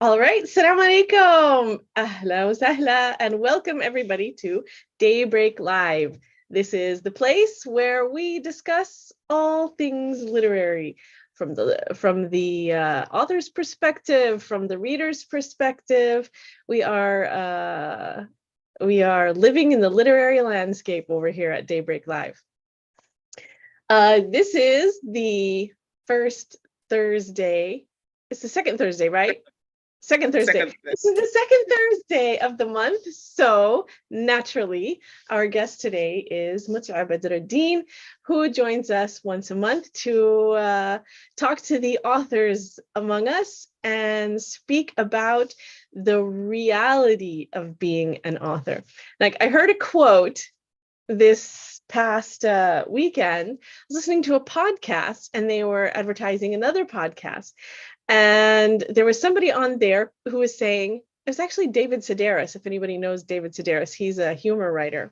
All right, Assalamu alaikum, ahla wa sahla, and welcome everybody to Daybreak Live. This is the place where we discuss all things literary from the author's perspective, from the reader's perspective. We are living in the literary landscape over here at Daybreak Live. This is the first Thursday. It's the second Thursday, right? Second Thursday. This is the second Thursday of the month. So naturally, our guest today is Muti'ah Badruddeen, who joins us once a month to talk to the authors among us and speak about the reality of being an author. Like, I heard a quote this past weekend. I was listening to a podcast and they were advertising another podcast. And there was somebody on there who was saying, it was actually David Sedaris, if anybody knows David Sedaris, he's a humor writer.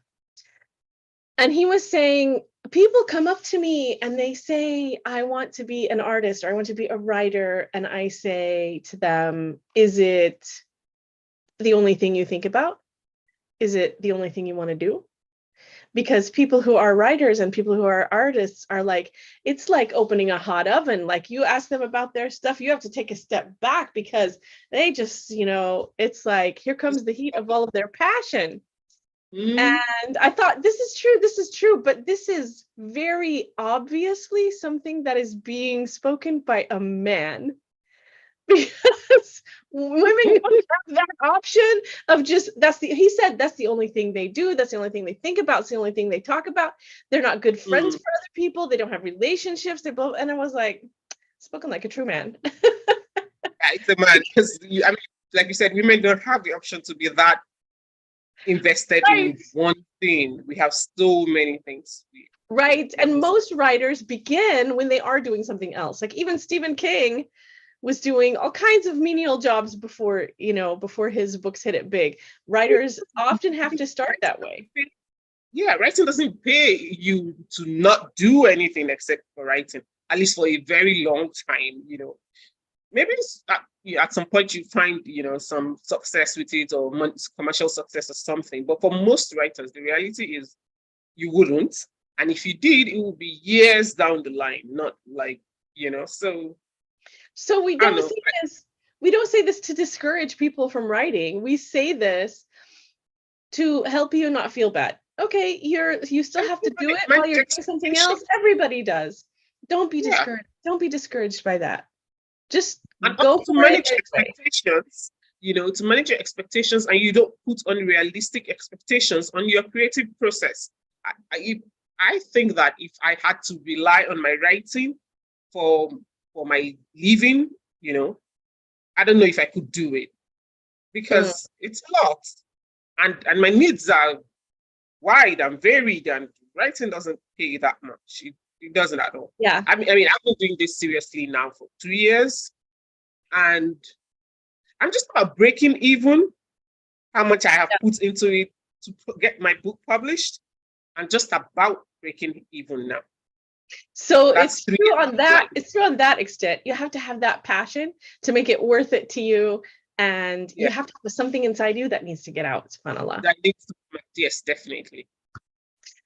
And he was saying, people come up to me and they say, I want to be an artist or I want to be a writer. And I say to them, is it the only thing you think about? Is it the only thing you want to do? Because people who are writers and people who are artists are like, it's like opening a hot oven. Like, you ask them about their stuff, you have to take a step back because they just, it's like, here comes the heat of all of their passion. And I thought, this is true, but this is very obviously something that is being spoken by a man. Because women don't have that option of just, he said that's the only thing they do, that's the only thing they think about, it's the only thing they talk about. They're not good friends for other people, they don't have relationships, they're both, and I was like, spoken like a true man. It's a man, because like you said, women don't have the option to be that invested in one thing. We have so many things. Right, and most writers begin when they are doing something else. Like, even Stephen King was doing all kinds of menial jobs before his books hit it big. Writers often have to start that way. Yeah, writing doesn't pay you to not do anything except for writing, at least for a very long time. Maybe at some point you find some success with it or commercial success or something. But for most writers, the reality is you wouldn't, and if you did, it would be years down the line, not like So we don't say this. We don't say this to discourage people from writing. We say this to help you not feel bad. Okay, you still have to do it while you're doing something else. Everybody does. Don't be discouraged. Don't be discouraged by that. Just go to manage expectations. To manage your expectations, and you don't put unrealistic expectations on your creative process. I think that if I had to rely on my writing for my living, I don't know if I could do it, because it's a lot, and my needs are wide and varied, and writing doesn't pay that much. It doesn't at all. Yeah. I mean, I've been doing this seriously now for 2 years, and I'm just about breaking even how much I have put into it to get my book published. I'm just about breaking even now. So it's true on that. It's true on that extent. You have to have that passion to make it worth it to you, and you have to have something inside you that needs to get out. SubhanAllah. That needs to come out. Yes, definitely.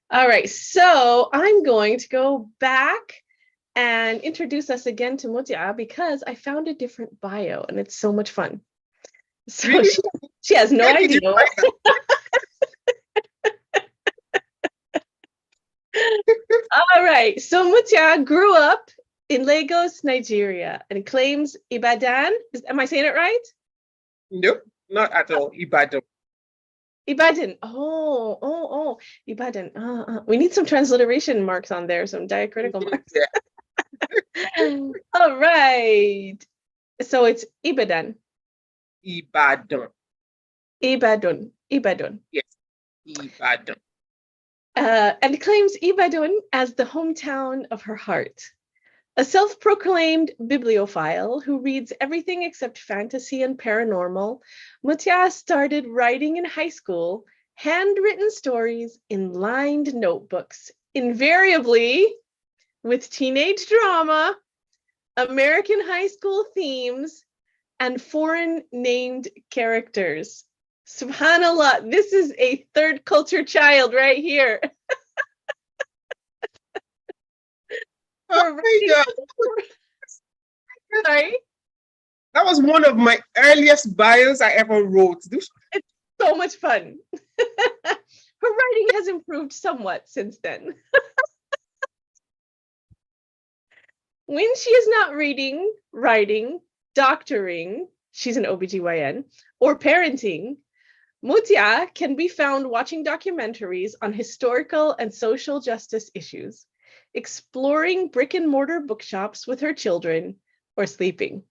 All right, so I'm going to go back and introduce us again to Muti'ah because I found a different bio and it's so much fun. So really? she has no idea. All right, so Muti'ah grew up in Lagos, Nigeria, and claims Ibadan. Am I saying it right? Nope, not at all. Ibadan. Ibadan. Oh, Ibadan. We need some transliteration marks on there, some diacritical marks. All right. So it's Ibadan. Ibadan. Yes, Ibadan. And claims Ibadan as the hometown of her heart. A self-proclaimed bibliophile who reads everything except fantasy and paranormal, Muti'ah started writing in high school handwritten stories in lined notebooks, invariably with teenage drama, American high school themes, and foreign named characters. Subhanallah, this is a third culture child right here. Oh my God. Sorry. That was one of my earliest bios I ever wrote. It's so much fun. Her writing has improved somewhat since then. When she is not reading, writing, doctoring, she's an OBGYN, or parenting, Muti'ah can be found watching documentaries on historical and social justice issues, exploring brick and mortar bookshops with her children, or sleeping.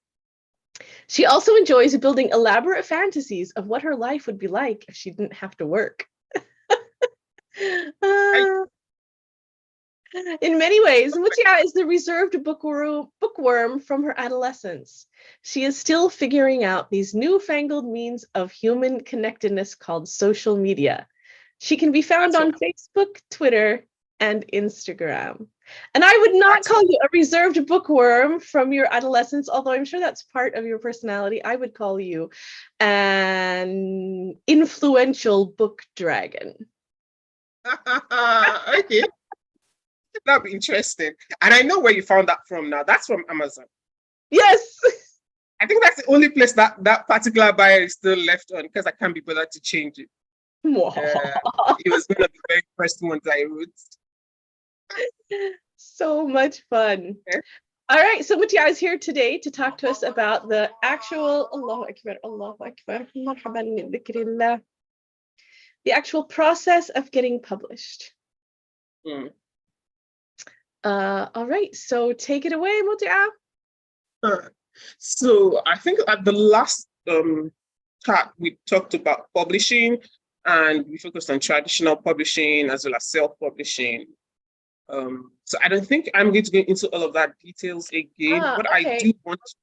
She also enjoys building elaborate fantasies of what her life would be like if she didn't have to work. In many ways, Muti'ah is the reserved bookworm from her adolescence. She is still figuring out these newfangled means of human connectedness called social media. She can be found on Facebook, Twitter, and Instagram. And I would not call you a reserved bookworm from your adolescence, although I'm sure that's part of your personality. I would call you an influential book dragon. Okay. That'd be interesting. And I know where you found that from now. That's from Amazon. Yes. I think that's the only place that particular bio is still left on, because I can't be bothered to change it. It was one of the very first ones I wrote. So much fun. Okay. All right, so Muti'ah is here today to talk to us about the actual the actual process of getting published. All right, so take it away, Muti'ah. So I think at the last chat we talked about publishing, and we focused on traditional publishing as well as self-publishing. So I don't think I'm going to get into all of that details again. What I do want to,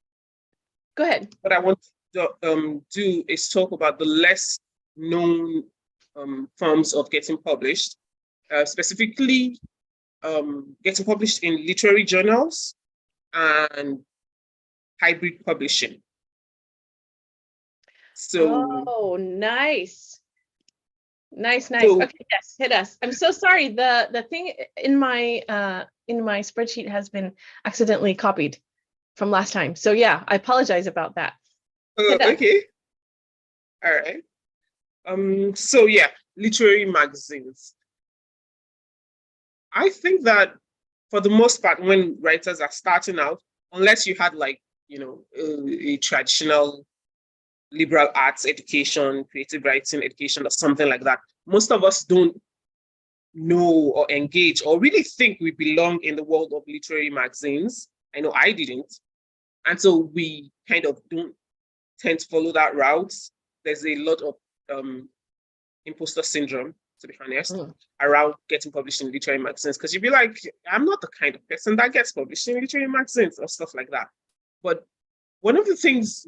go ahead. What I want to do is talk about the less known forms of getting published, specifically getting published in literary journals and hybrid publishing. So, nice. Nice. So, okay, yes, hit us. I'm so sorry. The thing in my spreadsheet has been accidentally copied from last time. So yeah, I apologize about that. Okay. All right. So yeah, literary magazines. I think that for the most part, when writers are starting out, unless you had like, a traditional liberal arts education, creative writing education, or something like that, most of us don't know or engage or really think we belong in the world of literary magazines. I know I didn't. And so we kind of don't tend to follow that route. There's a lot of imposter syndrome, to be honest, around getting published in literary magazines, because you'd be like, I'm not the kind of person that gets published in literary magazines or stuff like that. But one of the things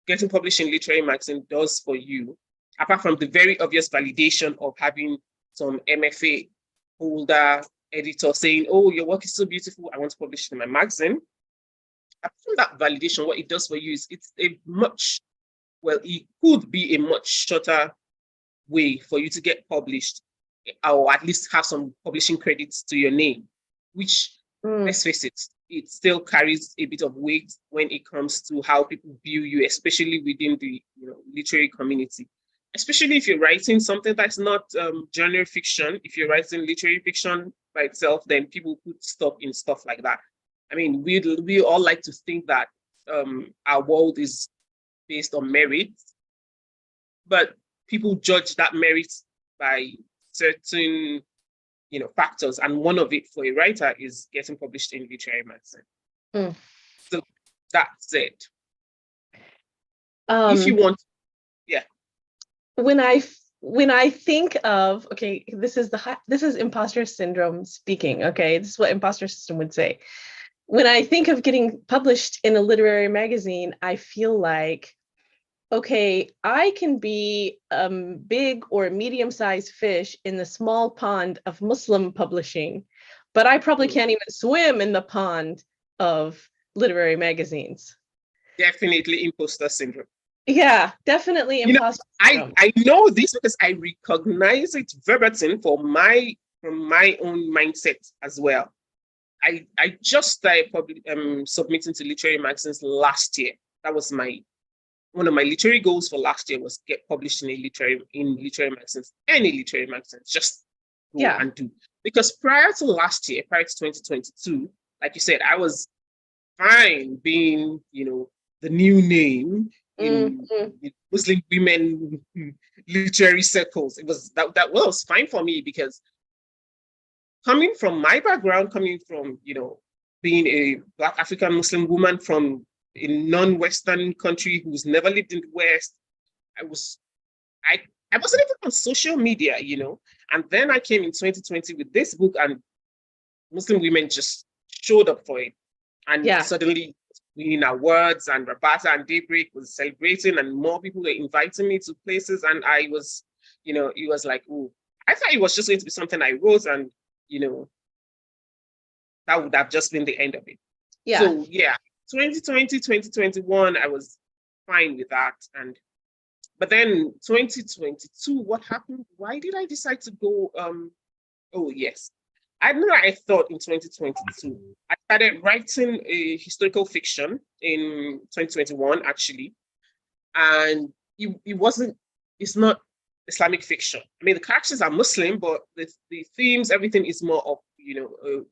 getting published in literary magazine does for you, apart from the very obvious validation of having some MFA holder editor saying, oh, your work is so beautiful, I want to publish it in my magazine. Apart from that validation, what it does for you is it could be a much shorter way for you to get published, or at least have some publishing credits to your name, which, let's face it still carries a bit of weight when it comes to how people view you, especially within the literary community. Especially if you're writing something that's not genre fiction. If you're writing literary fiction by itself, then people put stuff in stuff like that. I mean, we all like to think that our world is based on merit, but people judge that merit by certain factors, and one of it for a writer is getting published in literary magazine. So that's it. If you want, yeah. When I think of, okay, this is imposter syndrome speaking. Okay, this is what imposter system would say. When I think of getting published in a literary magazine, I feel like, okay, I can be a big or medium-sized fish in the small pond of Muslim publishing, but I probably can't even swim in the pond of literary magazines. Definitely imposter syndrome. Yeah, definitely You know, imposter syndrome. I know this because I recognize it verbatim from my own mindset as well. I just started submitting to literary magazines last year. That was one of my literary goals for last year, was get published in literary magazines, any literary magazines, just go and do. Because prior to last year, prior to 2022, like you said, I was fine being, the new name in Muslim women literary circles. It was that was fine for me, because coming from my background, coming from, being a Black African Muslim woman from a non-Western country who's never lived in the West, I wasn't even on social media, and then I came in 2020 with this book, and Muslim women just showed up for it. And suddenly winning awards, and Rabata and Daybreak was celebrating, and more people were inviting me to places. And I was, it was like, oh, I thought it was just going to be something I wrote, and, that would have just been the end of it. Yeah. So 2020, 2021, I was fine with that. But then 2022, what happened? Why did I decide to go? Oh, yes. I know I thought in 2022, I started writing a historical fiction in 2021, actually. And it's not Islamic fiction. I mean, the characters are Muslim, but the themes, everything is more of,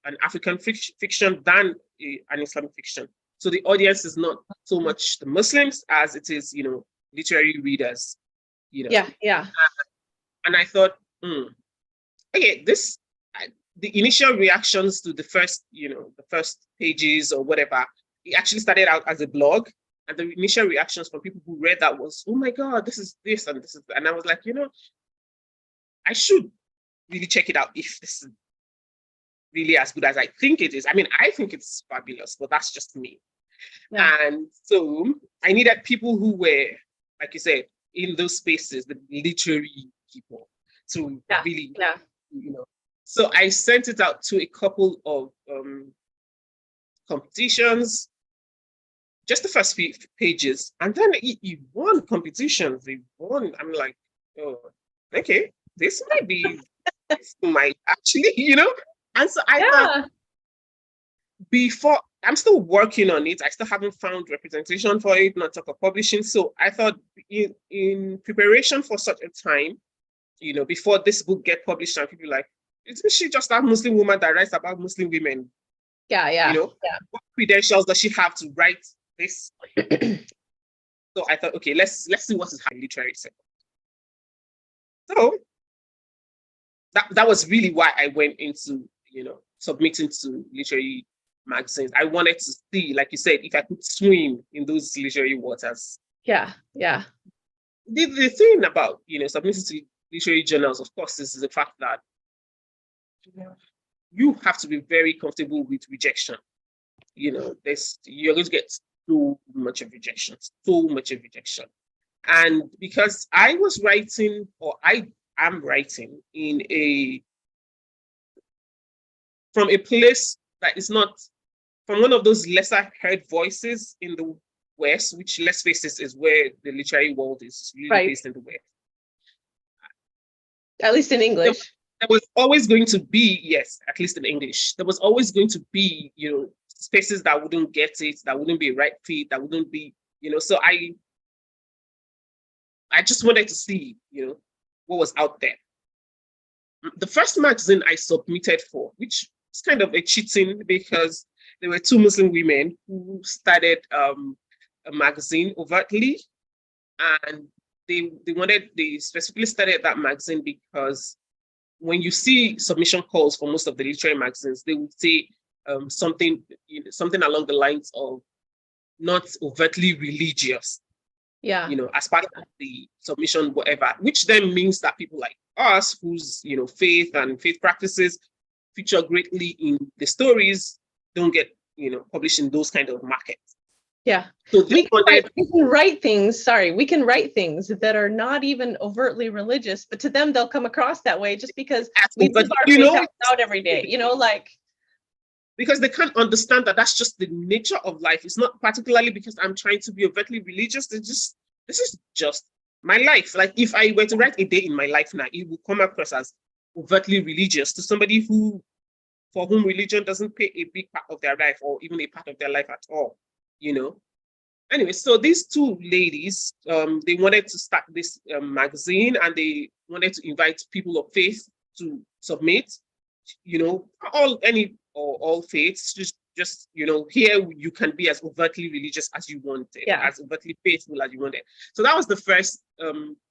an African fiction than an Islamic fiction. So the audience is not so much the Muslims as it is, literary readers, Yeah. And I thought, okay, the initial reactions to the first pages or whatever, it actually started out as a blog. And the initial reactions from people who read that was, oh my God, this is this and this is, and I was like, I should really check it out if this is really as good as I think it is. I mean, I think it's fabulous, but that's just me. Yeah. And so I needed people who were, like you said, in those spaces, the literary people, to really, So I sent it out to a couple of competitions, just the first few pages, and then it won competitions. They won. I'm like, oh, okay, this might actually, And so I thought, before, I'm still working on it. I still haven't found representation for it, not talk of publishing. So I thought, in preparation for such a time, before this book get published, and people like, isn't she just a Muslim woman that writes about Muslim women? What credentials does she have to write this? So I thought, okay, let's see what is her literary sector. So that was really why I went into, submitting to literary magazines. I wanted to see, like you said, if I could swim in those literary waters. Yeah. The thing about, submitting to literary journals, of course, is the fact that you have to be very comfortable with rejection. You're going to get so much of rejection. And because I was writing, or I am writing from a place that is not, from one of those lesser heard voices in the West, which, let's face it, is where the literary world is really based in the West. At least in English. There was always going to be, yes, at least in English, there was always going to be, spaces that wouldn't get it, that wouldn't be a right fit, that wouldn't be, so I just wanted to see, what was out there. The first magazine I submitted for, which is kind of a cheating, because there were two Muslim women who started a magazine overtly, and they specifically started that magazine because when you see submission calls for most of the literary magazines, they would say something along the lines of not overtly religious. Yeah. As part of the submission, whatever, which then means that people like us, whose faith and faith practices feature greatly in the stories, don't get published in those kind of markets. Yeah. So we can write things that are not even overtly religious, but to them they'll come across that way just because we live our faith out every day. because they can't understand that that's just the nature of life. It's not particularly because I'm trying to be overtly religious. This is just my life. Like if I were to write a day in my life now, it would come across as overtly religious to somebody for whom religion doesn't play a big part of their life or even a part of their life at all, you know. Anyway, so these two ladies, they wanted to start this magazine, and they wanted to invite people of faith to submit, you know, all faiths, just you know, here you can be as overtly religious as you wanted, as overtly faithful as you wanted. So that was the first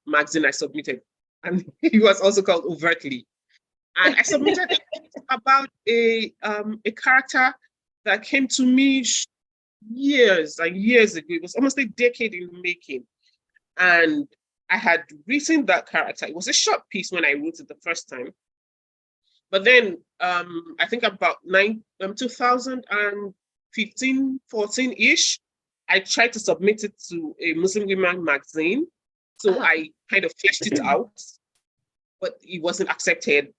magazine I submitted, and it was also called Overtly. And I submitted about a character that came to me years and years ago. It was almost a decade in the making. And I had written that character. It was a short piece when I wrote it the first time. But then I think about 2015, 14-ish, I tried to submit it to a Muslimwomen magazine. So I kind of fleshed it out, but it wasn't accepted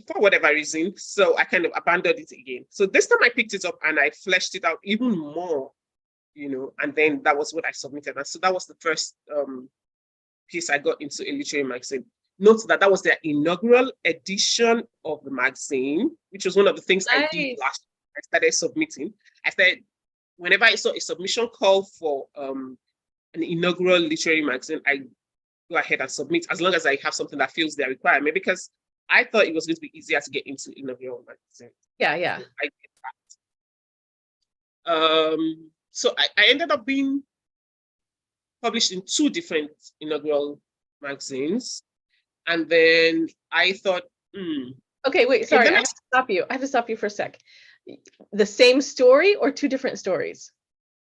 for whatever reason. So I kind of abandoned it again. So this time I picked it up and I fleshed it out even more, you know, and then that was what I submitted. And so that was the first piece I got into a literary magazine. Note that was their inaugural edition of the magazine, which was one of the things I did last year. I started submitting. Whenever I saw a submission call for an inaugural literary magazine, I go ahead and submit, as long as I have something that fills their requirement, because I thought it was going to be easier to get into inaugural magazine. Yeah. So I did that. So I ended up being published in 2 different inaugural magazines. And then I thought, Okay, wait, sorry, I have to stop you. I have to stop you for a sec. The same story or 2 different stories?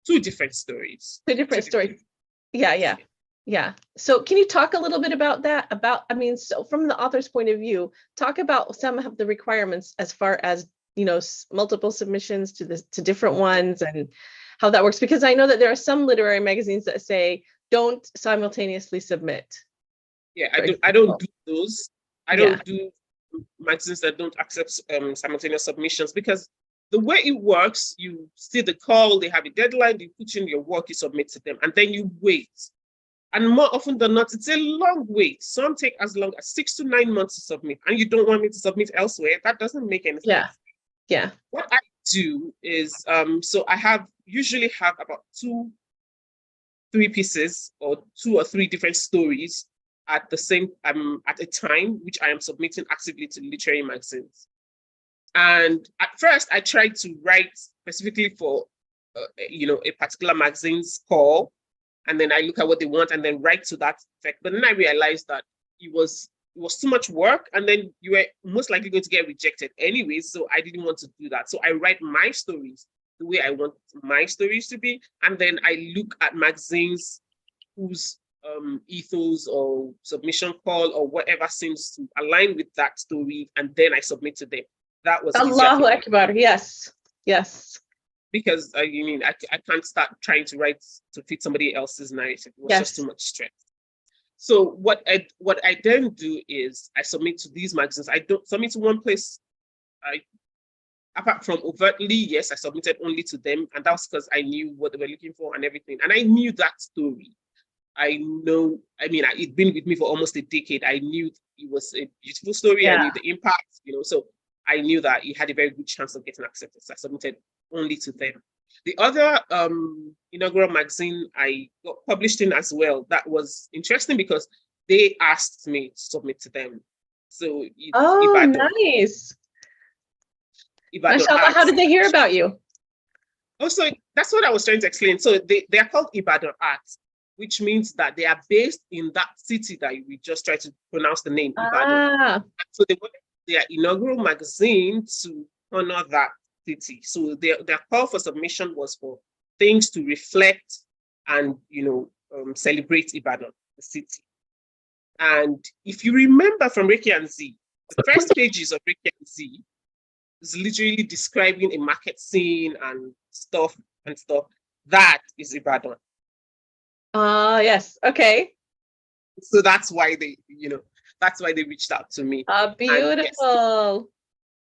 2 different stories. 2 different stories. Yeah. So can you talk a little bit about that? So from the author's point of view, talk about some of the requirements as far as, you know, multiple submissions to different ones and how that works. Because I know that there are some literary magazines that say, don't simultaneously submit. Yeah, I don't do those. I don't do magazines that don't accept simultaneous submissions, because the way it works, you see the call, they have a deadline, you put in your work, you submit to them, and then you wait. And more often than not, it's a long wait. Some take as long as 6 to 9 months to submit, and you don't want me to submit elsewhere. That doesn't make any sense. Yeah. What I do is, so I usually have about 2, 3 pieces or 2 or 3 different stories at the same at a time, which I am submitting actively to literary magazines. And at first, I tried to write specifically for a particular magazine's call, and then I look at what they want and then write to that effect. But then I realized that it was too much work, and then you were most likely going to get rejected anyway. So I didn't want to do that. So I write my stories the way I want my stories to be, and then I look at magazines whose ethos or submission call or whatever seems to align with that story, and then I submit to them. That was Allahu Akbar. Yes. Because I can't start trying to write to fit somebody else's narrative. It was just too much stress. So what I then do is I submit to these magazines. I don't submit to one place. Apart from Overtly, yes, I submitted only to them, and that was because I knew what they were looking for and everything, and I knew that story. It'd been with me for almost a decade. I knew it was a beautiful story. I knew the impact, so I knew that it had a very good chance of getting accepted. So I submitted only to them. The other inaugural magazine I got published in as well, that was interesting because they asked me to submit to them. So nice. Mashallah, how did they hear about you? Also, that's what I was trying to explain. So they are called Ibadan Arts, which means that they are based in that city that we just tried to pronounce the name, Ibadan. So they wanted their inaugural magazine to honor that city. So their call for submission was for things to reflect and celebrate Ibadan, the city. And if you remember from Reiki and Z, the first pages of Reiki and Z is literally describing a market scene and stuff. That is Ibadan. Yes. Okay. So that's why they reached out to me. Beautiful.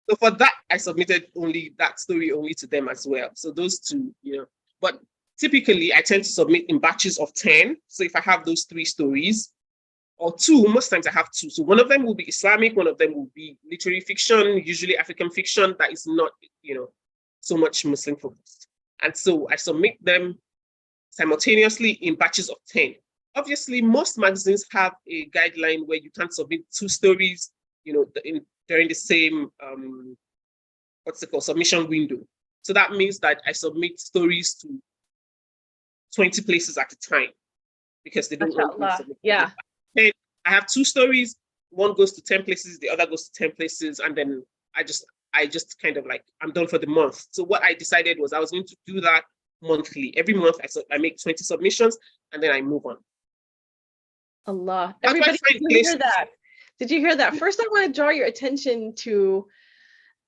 So for that, I submitted only that story only to them as well. So those two, but typically I tend to submit in batches of 10. So if I have those 3 stories or 2, most times I have 2. So one of them will be Islamic, one of them will be literary fiction, usually African fiction that is not, so much Muslim focused. And so I submit them simultaneously in batches of 10. Obviously, most magazines have a guideline where you can't submit 2 stories, during the same submission window. So that means that I submit stories to 20 places at a time because they don't want me to submit. Yeah. I have 2 stories. One goes to 10 places, the other goes to 10 places, and then I just kind of like, I'm done for the month. So what I decided was I was going to do that monthly. Every month I make 20 submissions and then I move on. Allah. Everybody, did you hear that? Did you hear that? First, I want to draw your attention to,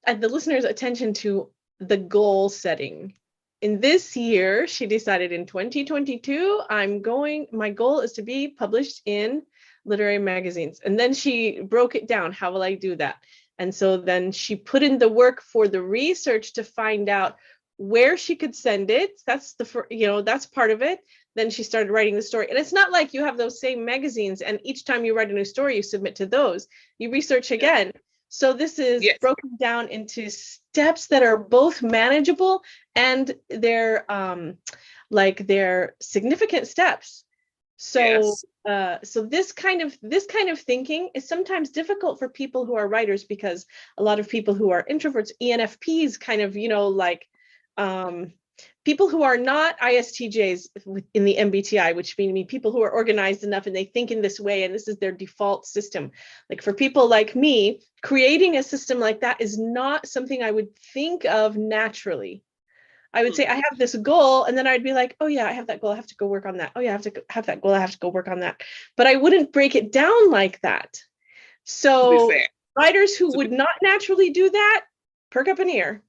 the listeners' attention to the goal setting. In this year, she decided in 2022, my goal is to be published in literary magazines. And then she broke it down. How will I do that? And so then she put in the work for the research to find out where she could send it. That's that's part of it. Then she started writing the story. And it's not like you have those same magazines and each time you write a new story, you submit to those. You research again. So this is broken down into steps that are both manageable and they're significant steps. So so this kind of thinking is sometimes difficult for people who are writers because a lot of people who are introverts, ENFPs, kind of, people who are not ISTJs in the MBTI, which mean people who are organized enough and they think in this way and this is their default system. Like for people like me, creating a system like that is not something I would think of naturally. I would say I have this goal and then I'd be like, oh yeah, I have that goal. I have to go work on that. Oh yeah, I have to have that goal. I have to go work on that. But I wouldn't break it down like that. So writers who would not naturally do that, perk up an ear.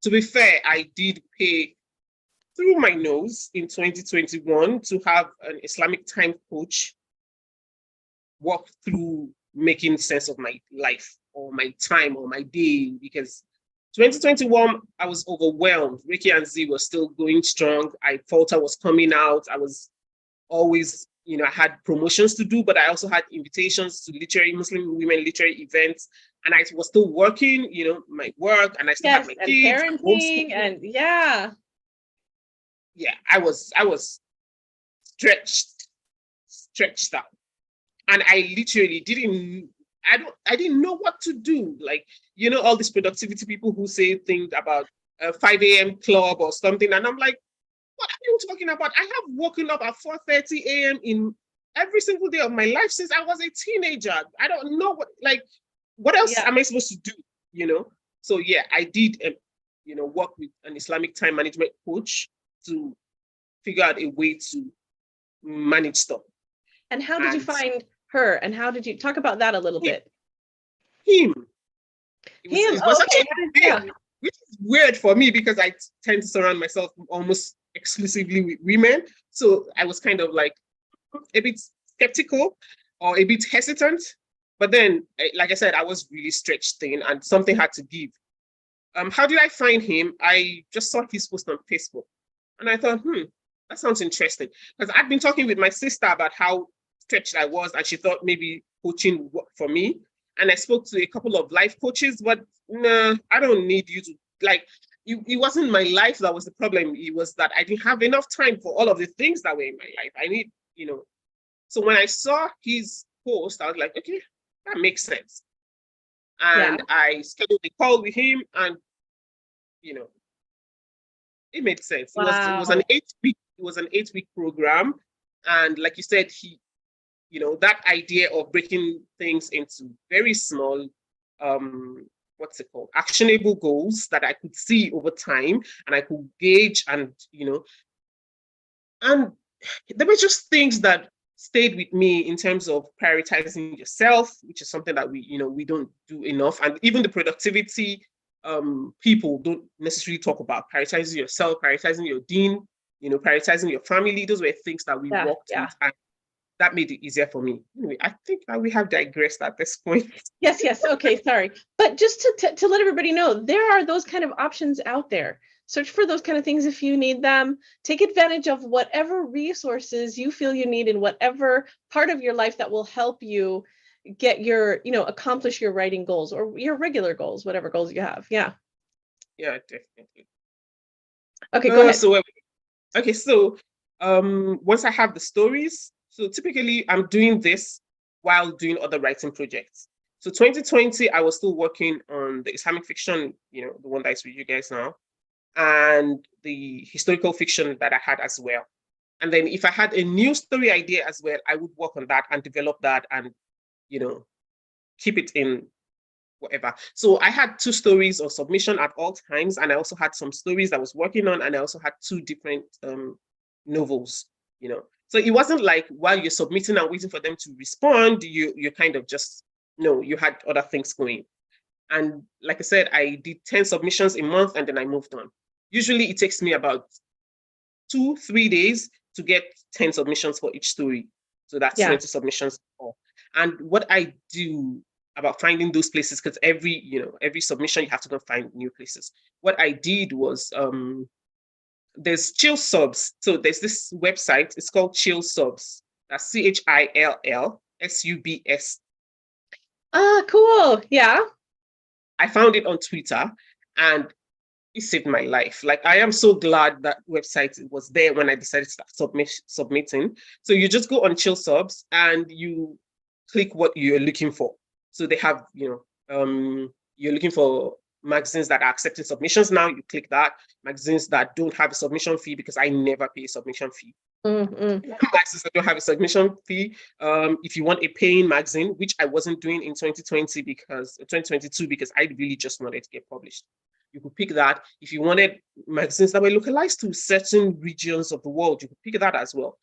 To be fair, I did pay through my nose in 2021 to have an Islamic time coach walk through making sense of my life or my time or my day, because 2021, I was overwhelmed. Ricky and Z was still going strong. Falter was coming out. I was always, I had promotions to do, but I also had invitations to Muslim women literary events. And I was still working, my work, and I still had my kids. Parenting and I was stretched out. And I literally I didn't know what to do. Like, all these productivity people who say things about a 5 a.m. club or something. And I'm like, what are you talking about? I have woken up at 4:30 a.m. in every single day of my life since I was a teenager. I don't know what else am I supposed to do? So I did, work with an Islamic time management coach to figure out a way to manage stuff. And how did you find her? And how did you talk about that a little bit? It was actually which is weird for me because I tend to surround myself almost exclusively with women. So I was kind of like a bit skeptical or a bit hesitant. But then, like I said, I was really stretched thin and something had to give. How did I find him? I just saw his post on Facebook. And I thought, that sounds interesting. Because I'd been talking with my sister about how stretched I was, and she thought maybe coaching would work for me. And I spoke to a couple of life coaches, but no, I don't need you to, it wasn't my life that was the problem. It was that I didn't have enough time for all of the things that were in my life. I need, So when I saw his post, I was like, okay, that makes sense. And I scheduled a call with him and, it made sense. Wow. It was an 8-week program. And like you said, he, that idea of breaking things into very small, actionable goals that I could see over time and I could gauge and there were just things that stayed with me in terms of prioritizing yourself, which is something that we don't do enough. And even the productivity people don't necessarily talk about prioritizing yourself, prioritizing your deen, prioritizing your family. Those were things that we worked with. And that made it easier for me. Anyway, I think that we have digressed at this point. Yes. Okay, sorry. But just to let everybody know, there are those kind of options out there. Search for those kind of things if you need them. Take advantage of whatever resources you feel you need in whatever part of your life that will help you get your, accomplish your writing goals or your regular goals, whatever goals you have. Yeah. Yeah, definitely. Okay, go ahead. So once I have the stories, so typically I'm doing this while doing other writing projects. So 2020, I was still working on the Islamic fiction, the one that is with you guys now, and the historical fiction that I had as well. And then if I had a new story idea as well, I would work on that and develop that and, keep it in whatever. So I had 2 stories of submission at all times, and I also had some stories that I was working on, and I also had 2 different novels, So it wasn't like while you're submitting and waiting for them to respond, you kind of just, you had other things going. And like I said, I did 10 submissions a month and then I moved on. Usually it takes me about 2-3 days to get 10 submissions for each story. So that's 20 submissions. And what I do about finding those places, because every submission you have to go find new places. What I did was there's Chill Subs. So there's this website, it's called Chill Subs. That's ChillSubs. Ah, cool. Yeah. I found it on Twitter and it saved my life. Like, I am so glad that website was there when I decided to start submitting. So you just go on Chill Subs and you click what you're looking for. So they have, you're looking for magazines that are accepting submissions now, you click that. Magazines that don't have a submission fee, because I never pay a submission fee. Magazines that don't have a submission fee. If you want a paying magazine, which I wasn't doing in 2022 because I really just wanted to get published, you could pick that. If you wanted magazines that were localized to certain regions of the world, you could pick that as well.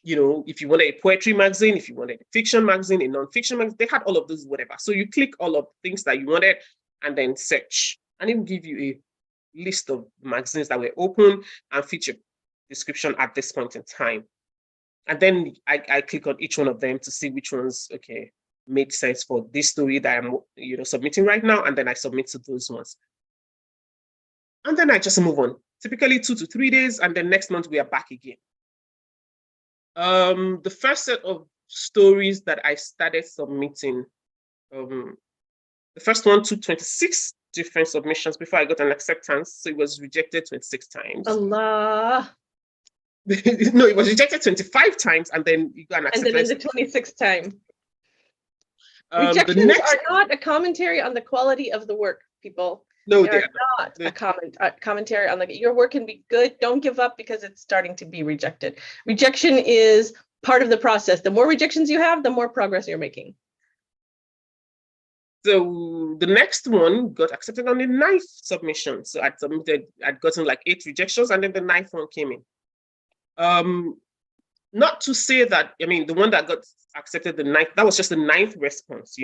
If you wanted a poetry magazine, if you wanted a fiction magazine, a nonfiction magazine, they had all of those, whatever. So you click all of the things that you wanted and then search, and it will give you a list of magazines that were open and feature description at this point in time. And then I click on each one of them to see which ones, made sense for this story that I'm, submitting right now. And then I submit to those ones. And then I just move on, typically 2 to 3 days. And then next month we are back again. The first set of stories that I started submitting, the first one took 26 different submissions before I got an acceptance. So it was rejected 26 times. Allah. No, it was rejected 25 times and then you got an acceptance. And then in the 26th time. Rejections are not a commentary on the quality of the work, people. No, they are not a commentary on your work can be good. Don't give up because it's starting to be rejected. Rejection is part of the process. The more rejections you have, the more progress you're making. So the next one got accepted on the 9th submission. So I'd gotten like 8 rejections, and then the 9th one came in. Not to say that, the one that got accepted the 9th, that was just the 9th response,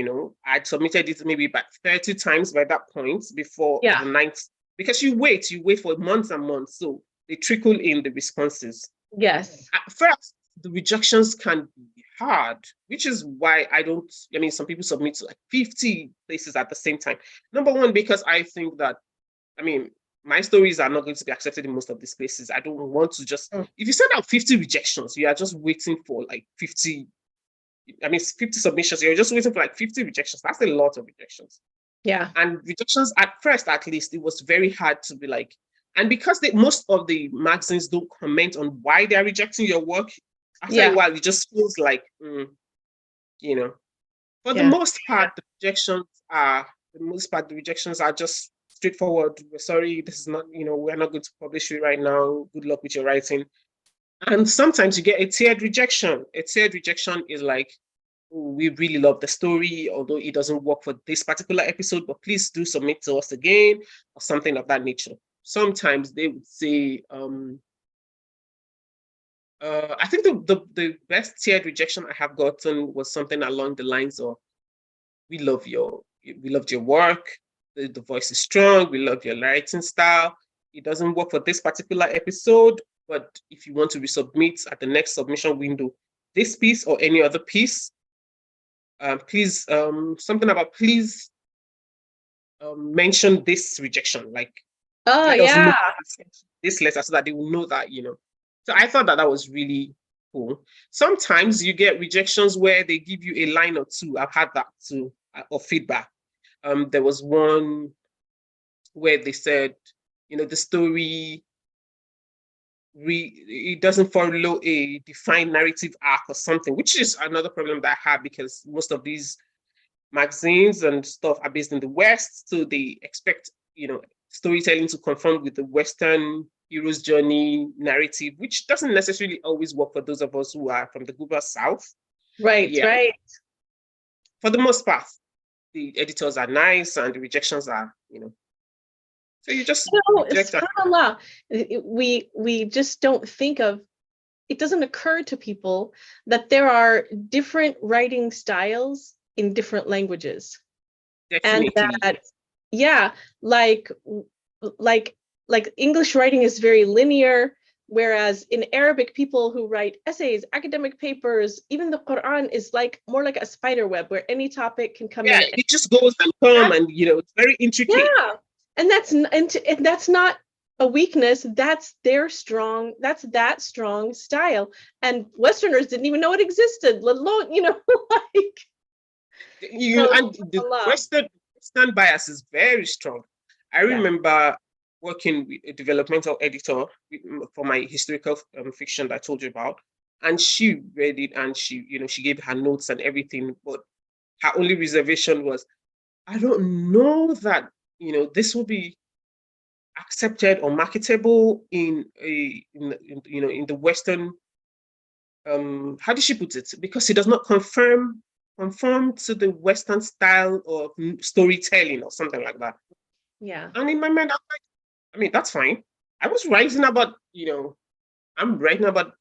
I'd submitted it maybe about 30 times by that point before the 9th, because you wait for months and months. So they trickle in the responses. Yes. At first, the rejections can be hard, which is why some people submit to like 50 places at the same time. Number one, because I think that, my stories are not going to be accepted in most of these places. I don't want to just, if you send out 50 rejections, you are just waiting for like 50 submissions, you're just waiting for like 50 rejections. That's a lot of rejections. Yeah. And rejections at first, at least, it was very hard to be like, and because most of the magazines don't comment on why they're rejecting your work, after a while, it just feels like, for the most part, the rejections are just straightforward. We're sorry, this is not, we're not going to publish it right now. Good luck with your writing. And sometimes you get a tiered rejection. A tiered rejection is like, we really love the story, although it doesn't work for this particular episode, but please do submit to us again, or something of that nature. Sometimes they would say, I think the best tiered rejection I have gotten was something along the lines of, we loved your work, the voice is strong, we love your writing style. It doesn't work for this particular episode, but if you want to resubmit at the next submission window, this piece or any other piece, please, something about please mention this rejection, like Oh, let us know yeah. this letter so that they will know that, So I thought that was really cool. Sometimes you get rejections where they give you a line or two. I've had that too, or feedback. There was one where they said, the story it doesn't follow a defined narrative arc or something, which is another problem that I have because most of these magazines and stuff are based in the West, so they expect storytelling to conform with the Western hero's journey narrative, which doesn't necessarily always work for those of us who are from the global South. Right, Yeah, right. for the most part, the editors are nice and the rejections are, so you just reject that. SubhanAllah, we just don't think of, it doesn't occur to people that there are different writing styles in different languages. Definitely. And that, yeah, like English writing is very linear, whereas in Arabic, people who write essays, academic papers, even the Quran is more like a spider web where any topic can come in. It just goes and come, and it's very intricate. Yeah, and that's not a weakness. That's that strong style. And Westerners didn't even know it existed, let alone, like. And the Western bias is very strong. I remember working with a developmental editor for my historical fiction that I told you about, and she read it and she gave her notes and everything, but her only reservation was, I don't know that this will be accepted or marketable in the Western. How did she put it? Because it does not conform to the Western style of storytelling or something like that. Yeah. And in my mind, I'm like, I mean, that's fine. I was writing about, I'm writing about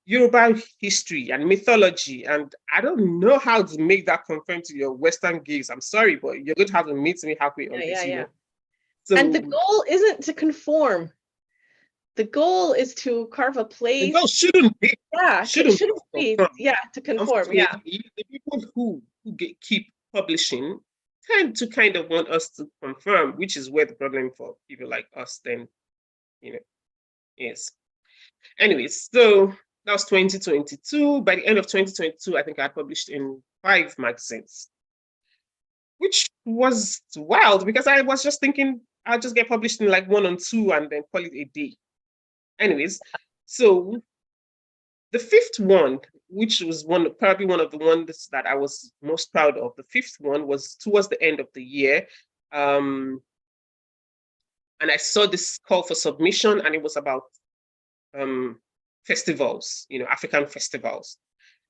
Yoruba history and mythology, and I don't know how to make that conform to your Western gaze. I'm sorry, but you're going to have to meet me halfway on this. So, and the goal isn't to conform. The goal is to carve a place. The goal shouldn't be. Shouldn't be. Yeah, to conform. Yeah. The people who keep publishing tend to kind of want us to confirm, which is where the problem for people like us then, is. Anyways, so that was 2022. By the end of 2022, I think I published in 5 magazines, which was wild because I was just thinking I'll just get published in like 1 or 2 and then call it a day. Anyways, so the 5th one, which was probably one of the ones that I was most proud of, the 5th one was towards the end of the year. And I saw this call for submission, and it was about festivals, African festivals,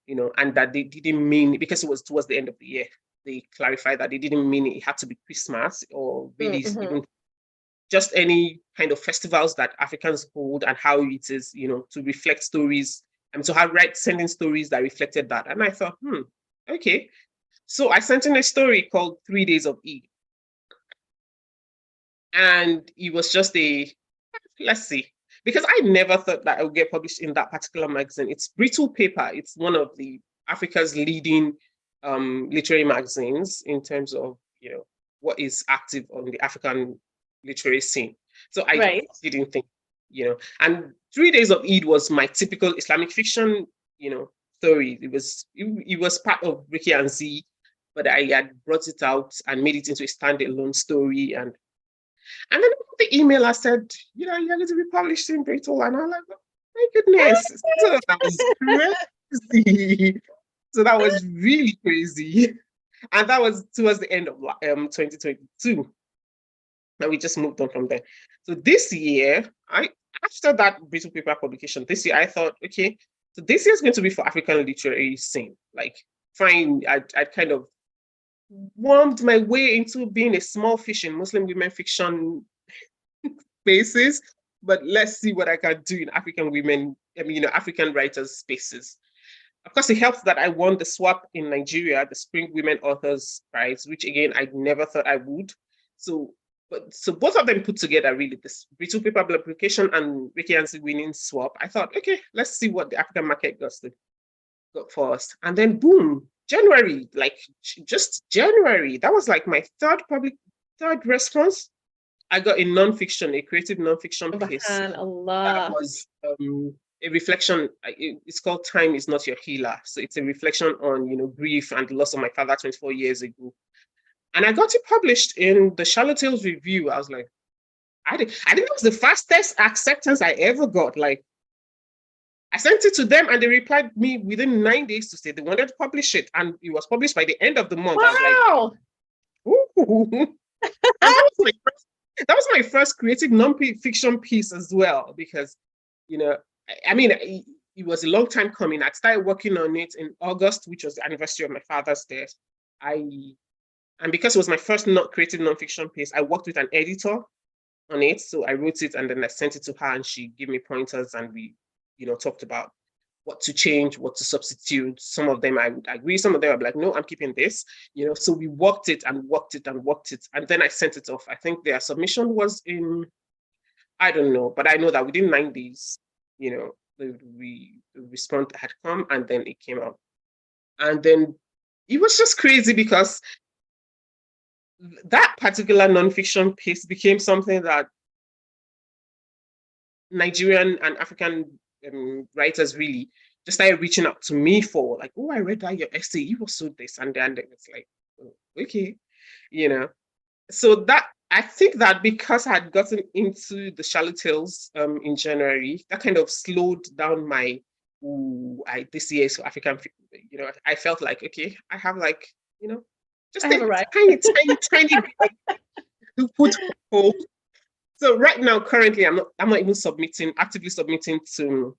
and that they didn't mean, because it was towards the end of the year, they clarified that they didn't mean it had to be Christmas or really even just any kind of festivals that Africans hold, and how it is, to reflect stories and to sending stories that reflected that. And I thought, okay. So I sent in a story called 3 Days of Eid. And it was just let's see, because I never thought that I would get published in that particular magazine. It's Brittle Paper. It's one of the Africa's leading literary magazines in terms of, what is active on the African literary scene. So I didn't think, and 3 Days of Eid was my typical Islamic fiction, story. It was part of Ricky and Z, but I had brought it out and made it into a standalone story. And then the email, I said, you're going to be published in Brittle. And I'm like, oh, my goodness. So that was crazy. So that was really crazy. And that was towards the end of 2022. And we just moved on from there. So this year, after that Brittle Paper publication, this year I thought, okay, so this year is going to be for African literary scene. Like, fine, I kind of wormed my way into being a small fish in Muslim women fiction spaces, but let's see what I can do in African women, African writers spaces. Of course, it helps that I won the swap in Nigeria, the Spring Women Authors Prize, which again, I never thought I would. So both of them put together, really, this Brittle Paper publication and Ricky Ansi winning swap. I thought, okay, let's see what the African market does. got first. And then boom, January, like just January. That was like my third response. I got a nonfiction, a creative nonfiction piece. That was a reflection. It's called Time Is Not Your Healer. So it's a reflection on, grief and the loss of my father 24 years ago. And I got it published in the Charlatans Review. I was like, I think it was the fastest acceptance I ever got. Like, I sent it to them and they replied me within 9 days to say they wanted to publish it. And it was published by the end of the month. Wow. I was like, ooh. That was my first creative non-fiction piece as well, because, it was a long time coming. I started working on it in August, which was the anniversary of my father's death. And because it was my first creative non-fiction piece, I worked with an editor on it. So I wrote it and then I sent it to her and she gave me pointers and we, talked about what to change, what to substitute. Some of them I would agree, some of them I'd be like, no, I'm keeping this, so we worked it. And then I sent it off. I think their submission was in, I don't know, but I know that within 9 days, the response had come and then it came out. And then it was just crazy because that particular nonfiction piece became something that Nigerian and African writers really just started reaching out to me for, like, oh, I read that your essay, you were so this and then it's like, oh, okay, so that I think that because I had gotten into the Charlatans in January, that kind of slowed down my this year is for African people. I felt like, okay, I have like, just a tiny bit to put hold. So right now, currently, I'm not even actively submitting to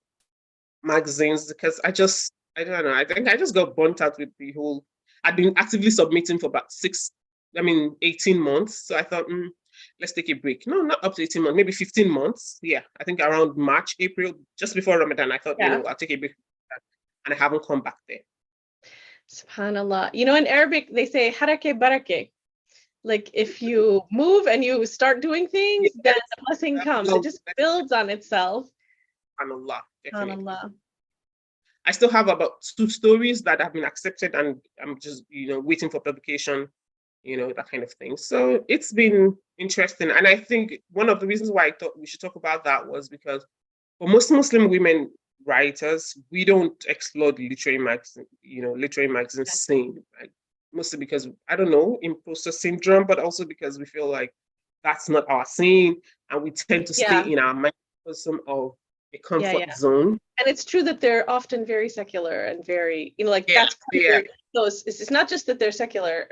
magazines because I don't know. I think I just got burnt out with the whole. I've been actively submitting for about 18 months. So I thought, let's take a break. No, not up to 18 months, maybe 15 months. Yeah, I think around March, April, just before Ramadan, I thought, I'll take a break, and I haven't come back there. SubhanAllah. In Arabic, they say harake barake. Like if you move and you start doing things, then the blessing comes. It just builds on itself. SubhanAllah. I still have about 2 stories that have been accepted and I'm just, waiting for publication, that kind of thing. So it's been interesting. And I think one of the reasons why I thought we should talk about that was because for most Muslim women writers, we don't explore the literary magazine scene, right? Mostly because, I don't know, imposter syndrome, but also because we feel like that's not our scene and we tend to stay in our microcosm of a comfort zone. And it's true that they're often very secular and very, that's their ethos. It's not just that they're secular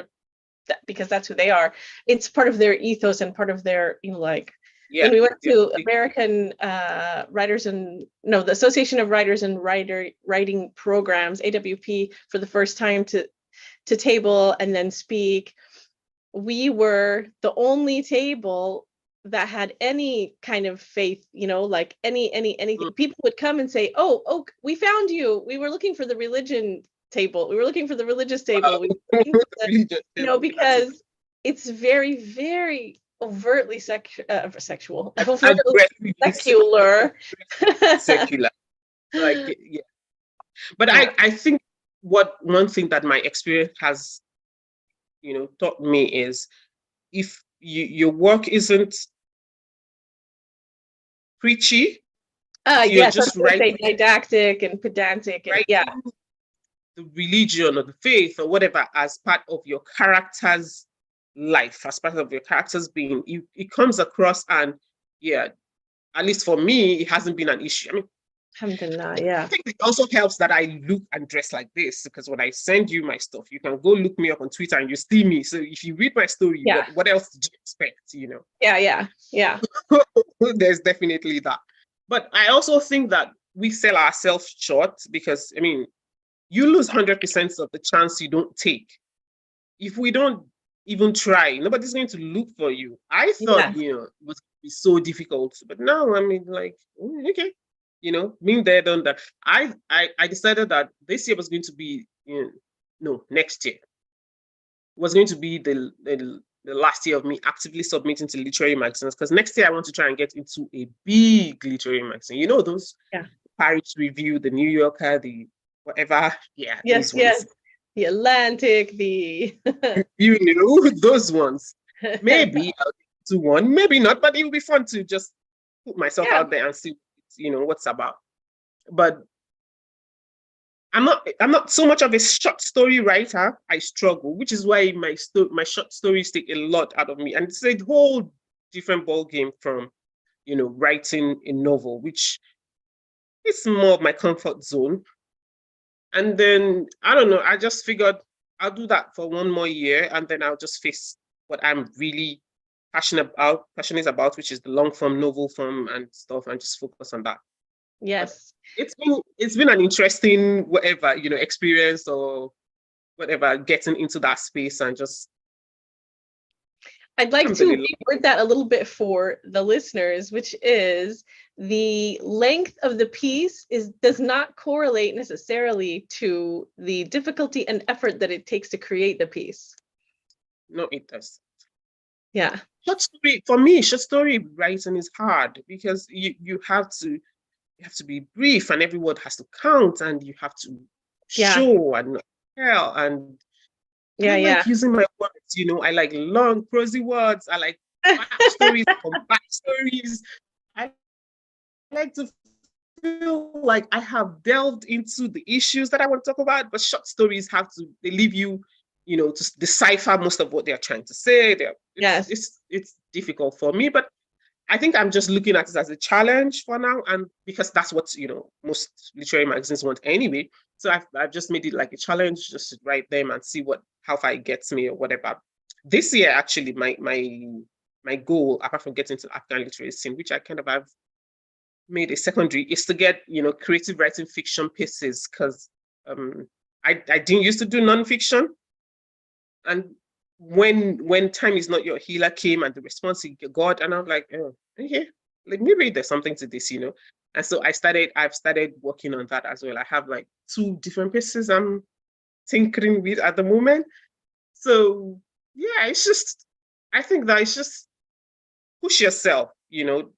because that's who they are. It's part of their ethos and part of their, when we went to American the Association of Writers and Writing Programs, AWP, for the first time to table and then speak, we were the only table that had any kind of faith, like anything. People would come and say, oh, we found you. We were looking for the religion table. We were looking for the religious table. We were looking for the, because it's very, very overtly sexual. Secular. Secular. But I think one thing that my experience has, taught me is if your work isn't preachy, you're just writing didactic and pedantic, and the religion or the faith or whatever as part of your character's life, as part of your character's being, it comes across, and at least for me, it hasn't been an issue. I mean, alhamdulillah, I think it also helps that I look and dress like this, because when I send you my stuff, you can go look me up on Twitter and you see me. So if you read my story, what else did you expect? Yeah. There's definitely that. But I also think that we sell ourselves short because, I mean, you lose 100% of the chance you don't take. If we don't even try, nobody's going to look for you. I thought, it was so difficult, but now, I mean, like, okay. Being there, done that. I decided that this year was going to be, next year was going to be the last year of me actively submitting to literary magazines, because next year I want to try and get into a big literary magazine. Those Paris Review, the New Yorker, the whatever. Yeah, Yes, those ones. the Atlantic, the You know, those ones. Maybe I'll do one, maybe not, but it will be fun to just put myself yeah. out there and see, what's about. But I'm not so much of a short story writer. I struggle, which is why my short stories take a lot out of me. And it's a whole different ball game from, writing a novel, which is more of my comfort zone. And then I don't know, I just figured I'll do that for one more year and then I'll just face what I'm really passionate about, which is the long form, novel form and stuff, and just focus on that. Yes. It's been an interesting whatever, experience or whatever, getting into that space and just I'd like to reword that a little bit for the listeners, which is the length of the piece does not correlate necessarily to the difficulty and effort that it takes to create the piece. No, it does. Yeah. For me, short story writing is hard because you have to be brief and every word has to count and you have to show and tell and I like using my words, I like long prosy words. I like backstories, backstories. I like to feel like I have delved into the issues that I want to talk about, but short stories they leave you, to decipher most of what they're trying to say. It's difficult for me, but I think I'm just looking at it as a challenge for now, and because that's what most literary magazines want anyway. So I've just made it like a challenge, just to write them and see how far it gets me or whatever. This year, actually, my goal, apart from getting to the African literary scene, which I kind of have made a secondary, is to get creative writing fiction pieces because I didn't used to do nonfiction, and when time is not your healer came and the response you got, and I'm like, oh, okay, like maybe there's something to this, And so I've started working on that as well. I have like 2 different pieces I'm tinkering with at the moment. So yeah, I think that it's just push yourself, don't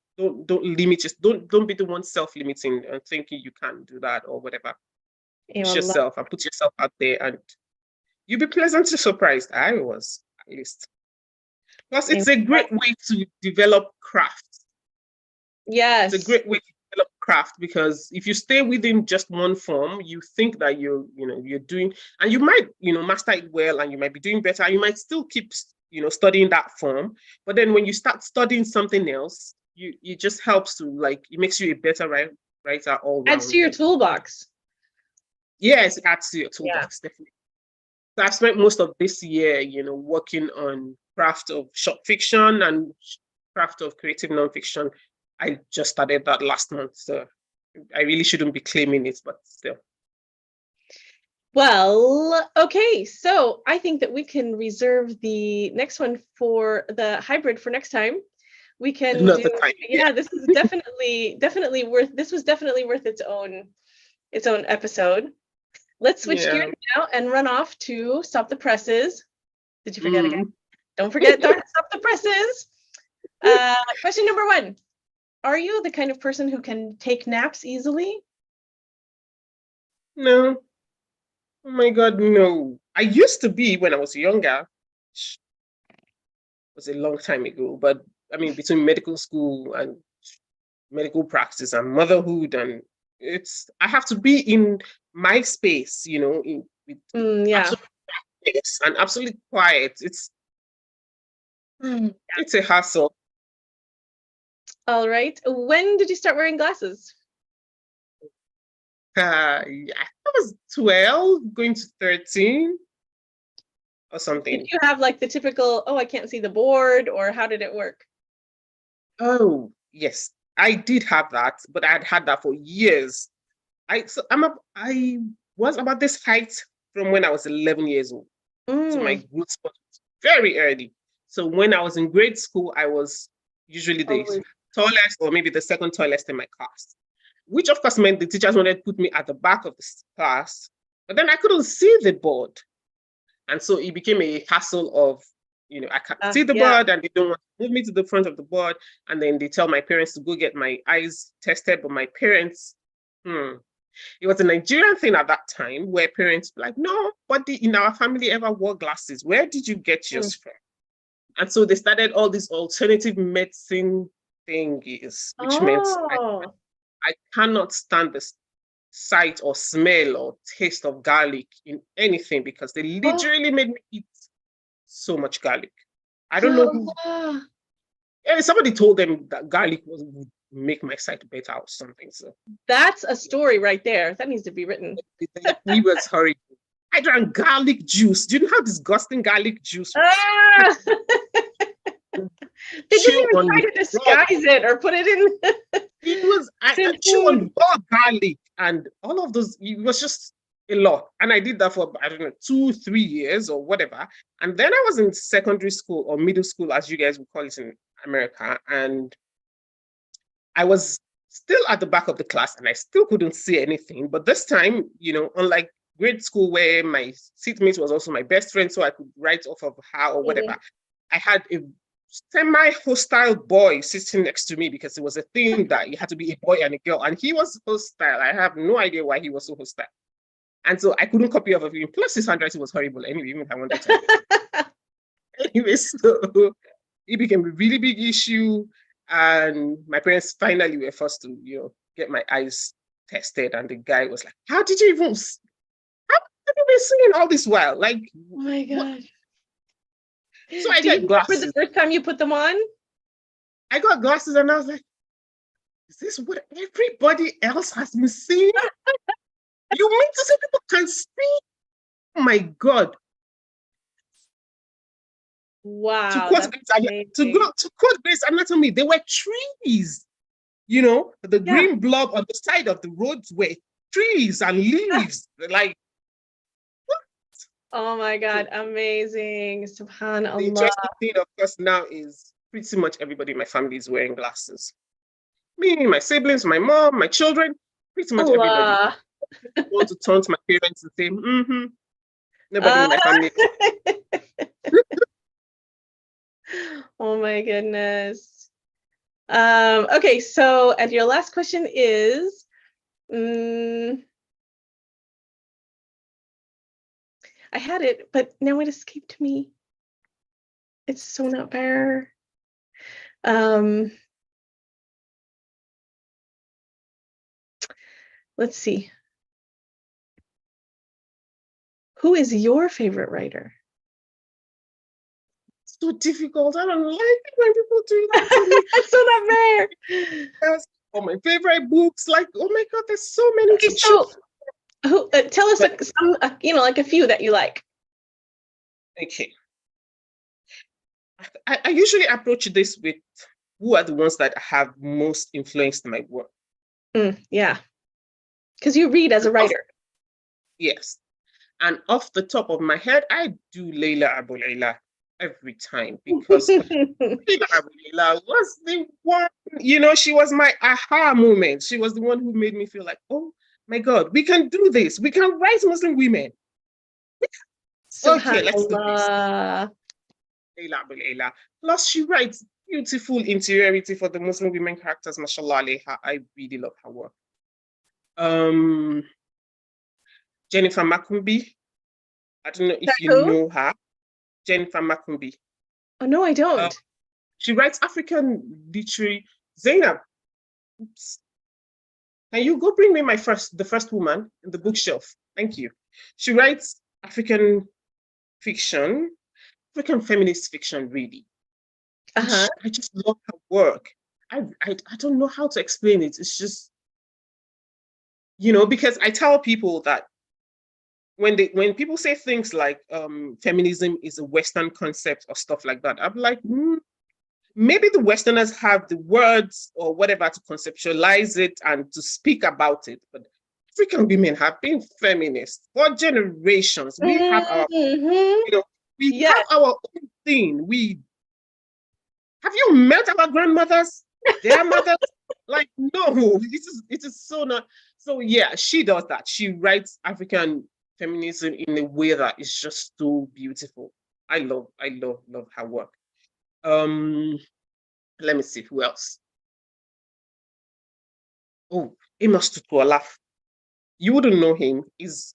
limit don't be the one self-limiting and thinking you can't do that or whatever. Push yourself and put yourself out there and you'll be pleasantly surprised. I was, at least. Plus, it's a great way to develop craft. Yes. It's a great way to develop craft because if you stay within just one form, you think that you're doing, and you might, master it well and you might be doing better. And you might still keep, studying that form. But then when you start studying something else, it just helps to it makes you a better writer all around. Adds to your toolbox. Yes, it adds to your toolbox, definitely. So I've spent most of this year, working on craft of short fiction and craft of creative nonfiction. I just started that last month, so I really shouldn't be claiming it, but still. Well, okay, so I think that we can reserve the next one for the hybrid for next time. We can this is definitely worth its own episode. Let's switch gears now and run off to Stop the Presses. Did you forget again? Don't forget, don't stop the presses. Question number 1. Are you the kind of person who can take naps easily? No. Oh my God, no. I used to be when I was younger. It was a long time ago, but I mean, between medical school and medical practice and motherhood, and I have to be in my space, with absolute quietness and absolute quiet. It's a hassle. All right. When did you start wearing glasses? I was 12, going to 13 or something. Did you have like the typical, I can't see the board, or how did it work? Oh, yes. I did have that, but I had that for years. I was about this height from when I was 11 years old. So my growth spot was very early. So when I was in grade school, I was usually the tallest or maybe the second tallest in my class, which of course meant the teachers wanted to put me at the back of the class, but then I couldn't see the board. And so it became a hassle of, I can't see the board and they don't want to move me to the front of the board. And then they tell my parents to go get my eyes tested, but my parents, It was a Nigerian thing at that time where parents were like, nobody in our family ever wore glasses. Where did you get yours from? And so they started all these alternative medicine thingies, which meant I cannot stand the sight or smell or taste of garlic in anything because they literally made me eat so much garlic. I don't know who. Somebody told them that garlic would make my sight better or something. So that's a story right there. That needs to be written. It was horrible. I drank garlic juice. Do you know how disgusting garlic juice was? They didn't even try to disguise it or put it in. It was I chew on raw garlic and all of those. It was just a lot, and I did that for I don't know 2-3 years or whatever. And then I was in secondary school or middle school, as you guys would call it in America, and I was still at the back of the class, and I still couldn't see anything. But this time, unlike grade school where my seatmate was also my best friend, so I could write off of her or whatever. I had a semi-hostile boy sitting next to me because it was a thing that you had to be a boy and a girl, and he was hostile. I have no idea why he was so hostile, and so I couldn't copy off of him. Plus, his handwriting was horrible anyway, even if I wanted to. Anyway, so it became a really big issue, and my parents finally were forced to, get my eyes tested, and the guy was like, "How did you even? How have you been singing all this while? Like, oh my gosh." So I got glasses. The first time you put them on? I got glasses and I was like, is this what everybody else has been seeing? You mean to say people can see? Oh my God. Wow. To quote Grey's Anatomy, there were trees. The green blob on the side of the roads were trees and leaves. Like, oh my God, amazing. Subhanallah. The interesting thing, of course, now is pretty much everybody in my family is wearing glasses. Me, my siblings, my mom, my children, pretty much everybody. I want to turn to my parents and say, nobody in my family. Oh my goodness. Okay, so, and your last question is, I had it, but now it escaped me. It's so not fair. Let's see. Who is your favorite writer? So difficult. I don't like it when people do that. It's so not fair. That's all my favorite books. Like, oh my God, there's so many. Okay, so who? Tell us some, like a few that you like. Okay. I usually approach this with who are the ones that have most influenced my work. Yeah, because you read as a writer. Yes. And off the top of my head, I do Leila Abu Leila every time because Leila Abu Leila was the one, she was my aha moment. She was the one who made me feel like, oh my God, we can do this. We can write Muslim women. Okay, let's do this. Leila Abu Leila. Plus, she writes beautiful interiority for the Muslim women characters, mashallah alayha. I really love her work. Jennifer Makumbi. I don't know if you know her. Jennifer Makumbi. Oh, no, I don't. She writes African literary. Zainab. Oops. Can you go bring me the first woman in the bookshelf? Thank you. She writes African fiction, African feminist fiction, really. I just love her work. I don't know how to explain it. It's just, because I tell people that when people say things like feminism is a Western concept or stuff like that, I'm like, maybe the Westerners have the words or whatever to conceptualize it and to speak about it, but African women have been feminists for generations. We have our, have our own thing. Have you met our grandmothers? Their mothers? Like, no, it is so not. So yeah, she does that. She writes African feminism in a way that is just so beautiful. I love her work. Let me see who else. Oh, Amos Tutuola. you wouldn't know him. He's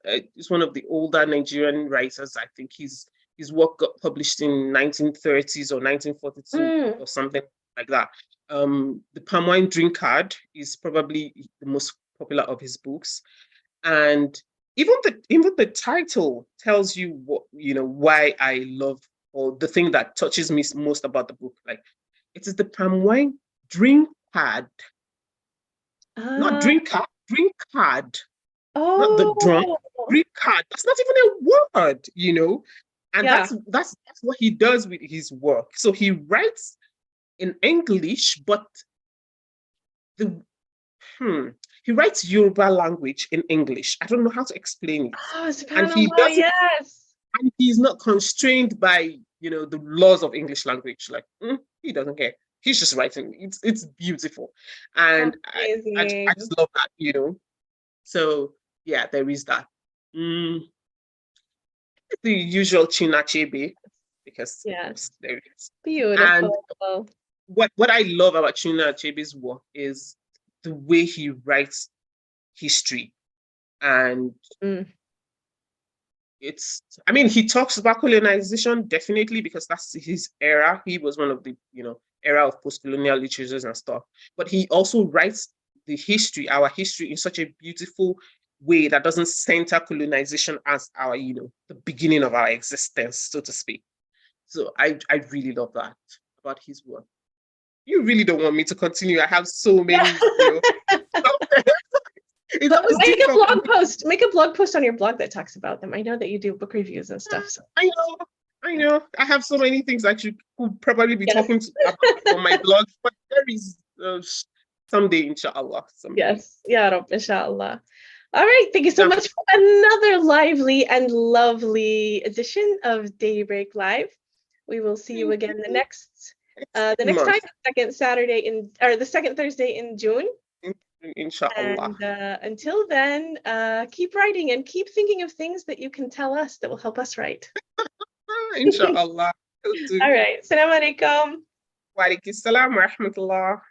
one of the older Nigerian writers. I think his work got published in 1930s or 1942 or something like that. The Palm Wine Drink Card is probably the most popular of his books, and even the title tells you what, why I love, or the thing that touches me most about the book. Like, it is the Palm Wine Drink Card, not drink card, drink card, not the drunk. Drink card. That's not even a word, and that's what he does with his work. So he writes in English, but he writes Yoruba language in English. I don't know how to explain it. Oh, subhanAllah, yes. And he's not constrained by, the laws of English language. Like, he doesn't care. He's just writing. It's beautiful. And I just love that, So, yeah, there is that. The usual Chinua Achebe, because yes, there is. Beautiful. And what I love about Chinua Achebe's work is the way he writes history. And he talks about colonization, definitely, because that's his era. He was one of the, era of post-colonial literatures and stuff. But he also writes our history in such a beautiful way that doesn't center colonization as our, the beginning of our existence, so to speak. So I really love that about his work. You really don't want me to continue. I have so many, Make a blog post on your blog that talks about them. I know that you do book reviews and stuff. So. I know. I have so many things that you could probably be talking about on my blog, but there is someday, inshallah. Yes, Ya Rab, inshallah. All right, thank you so much for another lively and lovely edition of Daybreak Live. We will see you again the next time, the second Thursday in June. Inshallah. And until then, keep writing and keep thinking of things that you can tell us that will help us write. Inshallah. All right. Assalamu alaikum. Wa alaikum salam wa rahmatullah.